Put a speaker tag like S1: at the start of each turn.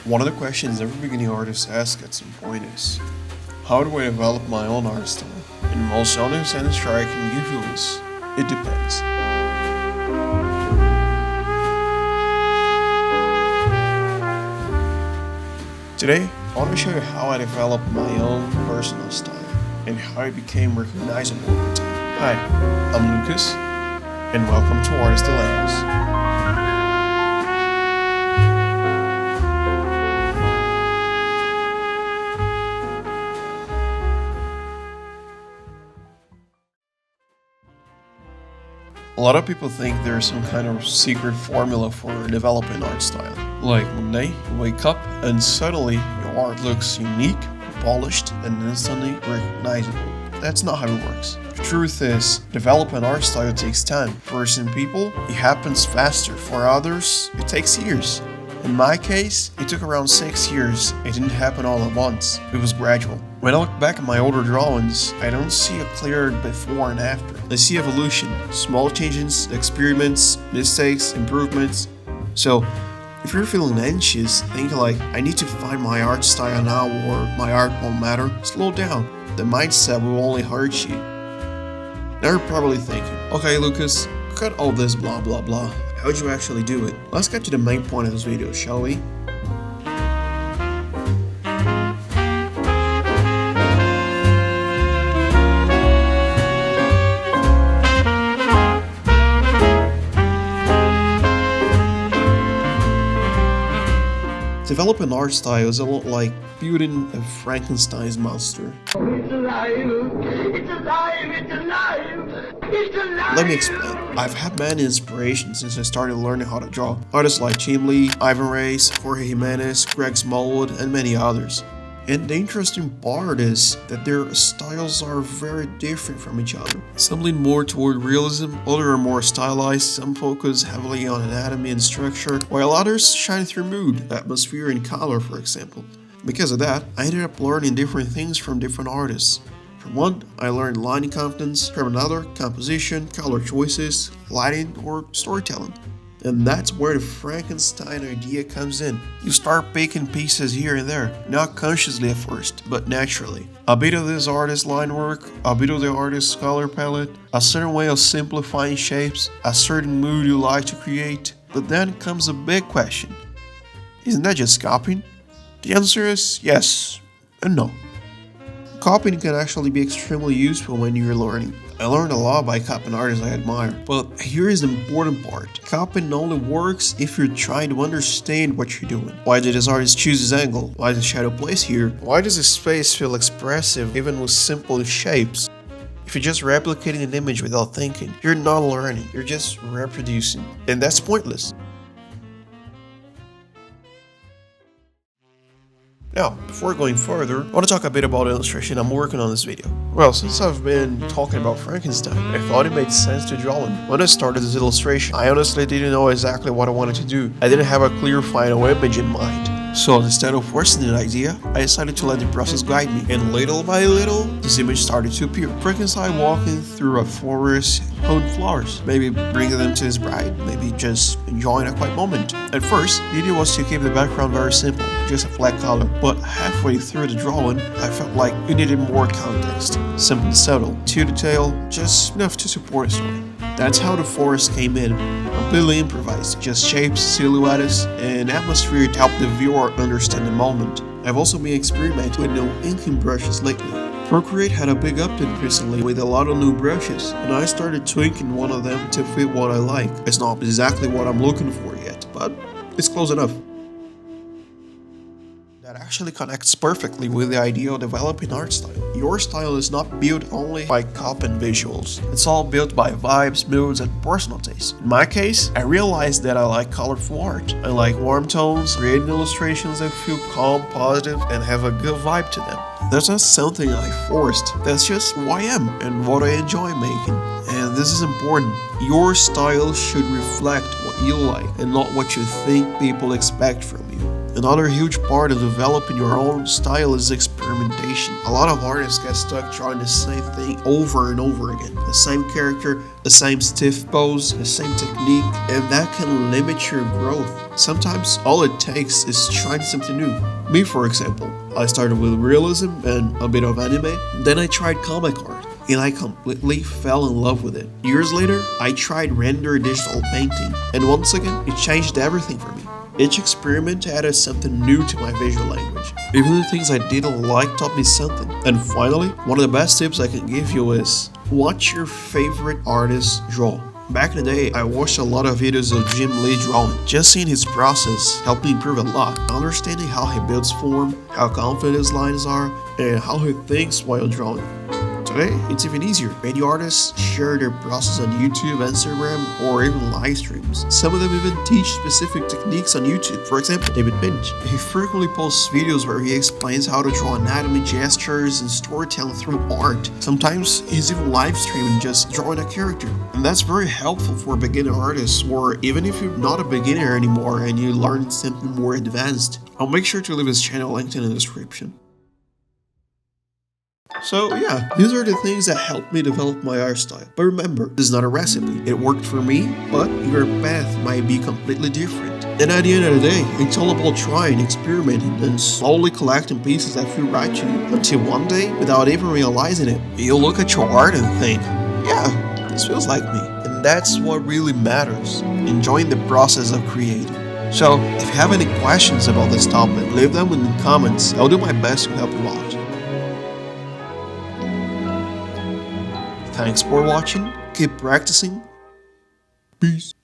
S1: One of the questions every beginning artist asks at some point is, how do I develop my own art style? And the most honest answer I can give you is, it depends. Today, I want to show you how I developed my own personal style and how it became recognizable over time. Hi, I'm Lucas, and welcome to Artist Dilemmas. A lot of people think there's some kind of secret formula for developing art style. Like one day you wake up and suddenly your art looks unique, polished, and instantly recognizable. That's not how it works. The truth is, developing art style takes time. For some people, it happens faster. For others, it takes years. In my case, it took around 6 years. It didn't happen all at once. It was gradual. When I look back at my older drawings, I don't see a clear before and after. I see evolution, small changes, experiments, mistakes, improvements. So, if you're feeling anxious, thinking like, I need to find my art style now or my art won't matter, slow down. The mindset will only hurt you. Now you're probably thinking, okay Lucas, cut all this blah blah blah. How'd you actually do it? Let's get to the main point of this video, shall we? Developing art style is a lot like building a Frankenstein's monster.
S2: It's alive! It's alive! It's alive! It's alive!
S1: Let me explain. I've had many inspirations since I started learning how to draw. Artists like Jim Lee, Ivan Reis, Jorge Jimenez, Greg Smallwood, and many others. And the interesting part is that their styles are very different from each other. Some lean more toward realism, others are more stylized, some focus heavily on anatomy and structure, while others shine through mood, atmosphere, and color, for example. Because of that, I ended up learning different things from different artists. From one, I learned lining confidence, from another, composition, color choices, lighting, or storytelling. And that's where the Frankenstein idea comes in. You start picking pieces here and there, not consciously at first, but naturally. A bit of this artist's line work, a bit of the artist's color palette, a certain way of simplifying shapes, a certain mood you like to create. But then comes a big question. Isn't that just copying? The answer is yes and no. Copying can actually be extremely useful when you're learning. I learned a lot by copying artists I admire. But here is the important part. Copying only works if you're trying to understand what you're doing. Why did this artist choose this angle? Why is the shadow placed here? Why does this space feel expressive even with simple shapes? If you're just replicating an image without thinking, you're not learning, you're just reproducing. And that's pointless. Now, before going further, I want to talk a bit about the illustration I'm working on this video. Well, since I've been talking about Frankenstein, I thought it made sense to draw him. When I started this illustration, I honestly didn't know exactly what I wanted to do. I didn't have a clear final image in mind. So instead of forcing an idea, I decided to let the process guide me. And little by little, this image started to appear. Frankenstein walking through a forest, holding flowers, maybe bringing them to his bride, maybe just enjoying a quiet moment. At first, the idea was to keep the background very simple, just a flat color. But halfway through the drawing, I felt like it needed more context. Something subtle, too detailed, just enough to support a story. That's how the forest came in, completely improvised, just shapes, silhouettes, and atmosphere to help the viewer understand the moment. I've also been experimenting with no inking brushes lately. Procreate had a big update recently with a lot of new brushes, and I started tweaking one of them to fit what I like. It's not exactly what I'm looking for yet, but it's close enough. That actually connects perfectly with the idea of developing art style. Your style is not built only by copying visuals. It's all built by vibes, moods, and personal taste. In my case, I realized that I like colorful art. I like warm tones, creating illustrations that feel calm, positive, and have a good vibe to them. That's not something I forced. That's just who I am and what I enjoy making. And this is important. Your style should reflect what you like and not what you think people expect from you. Another huge part of developing your own style is experimentation. repetition. A lot of artists get stuck trying the same thing over and over again. The same character, the same stiff pose, the same technique, and that can limit your growth. Sometimes all it takes is trying something new. Me, for example, I started with realism and a bit of anime, then I tried comic art, and I completely fell in love with it. Years later, I tried render digital painting, and once again, it changed everything for me. Each experiment added something new to my visual language. Even the things I didn't like taught me something. And finally, one of the best tips I can give you is watch your favorite artist draw. Back in the day, I watched a lot of videos of Jim Lee drawing. Just seeing his process helped me improve a lot. Understanding how he builds form, how confident his lines are, and how he thinks while drawing. Today, it's even easier. Many artists share their process on YouTube, Instagram, or even live streams. Some of them even teach specific techniques on YouTube. For example, David Pinch. He frequently posts videos where he explains how to draw anatomy, gestures, and storytelling through art. Sometimes he's even live streaming just drawing a character. And that's very helpful for beginner artists, or even if you're not a beginner anymore and you learn something more advanced. I'll make sure to leave his channel linked in the description. So yeah, these are the things that helped me develop my art style. But remember, this is not a recipe. It worked for me, but your path might be completely different. And at the end of the day, it's all about trying, experimenting, and slowly collecting pieces that feel right to you. Until one day, without even realizing it, you'll look at your art and think, yeah, this feels like me. And that's what really matters, enjoying the process of creating. So, if you have any questions about this topic, leave them in the comments. I'll do my best to help you out. Thanks for watching, keep practicing, peace.